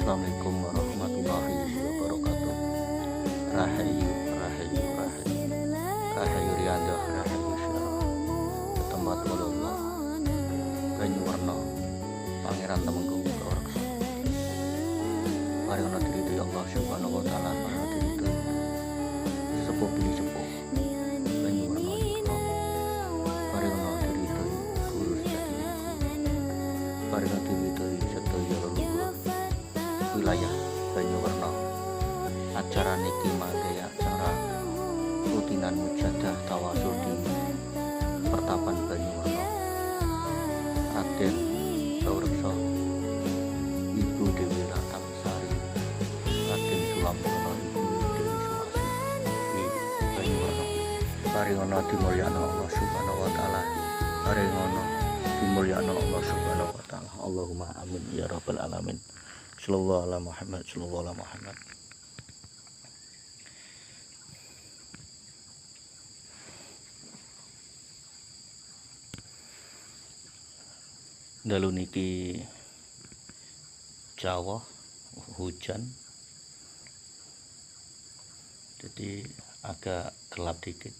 Assalamualaikum warahmatullahi wabarakatuh. Rahayu, rahayu, rahayu, rahayu riyandah, rahayu syarah. Ketempat walullah, banyu warna, pangeran temenggung kaureksa. Mari ana diri Allah subhanahu wa ta'ala, mari ana diri sepuh pilih sepuh. Banyu warna yukno, mari ana diri guru sejati. Mari ana diri sedaya leluhur wilayah Banyuwarna. Acara niki mangke acara rutinan mujadah tawasul di Pertapan Banyuwarna. Raden Kaureksa, Ibu Dewi Latangsari, Raden Sulamsono, Ibu Dewi Suwasi di Banyuwarna. Paringono dimulyakno Allah Subhanahu wa taala. Paringono dimulyakno Allah Subhanahu wa taala. Allahumma amin ya rabbal alamin. Sallallahu ala Muhammad, sallallahu ala Muhammad. Dalu niki Jawa hujan, jadi agak gelap dikit.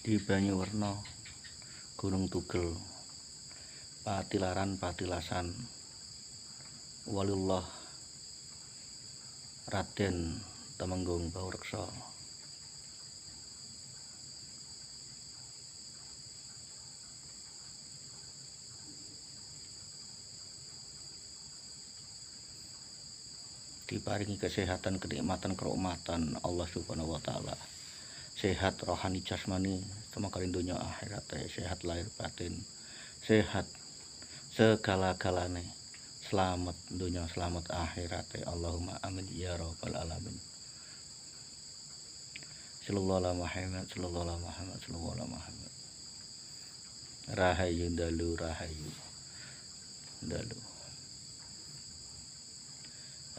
Di Banyuwarna, Gunung Tugel, Patilaran, Patilasan, Walullah, Raden Temenggung Kaureksa. Diparingi kesehatan, kenikmatan, kenikmatan Allah Subhanahu wa taala. Sehat rohani jasmani semakarin dunia akhirat, sehat lahir batin, sehat segala-galane, selamat dunia selamat akhirat. Allahumma amin ya rabbal alamin. Sallallahu ala Muhammad, sallallahu ala Muhammad, sallallahu ala Muhammad. Rahayu dalu, rahayu dalu.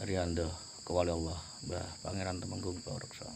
Riyanda kewali Allah, Mbah Pangeran Temenggung Kaureksa.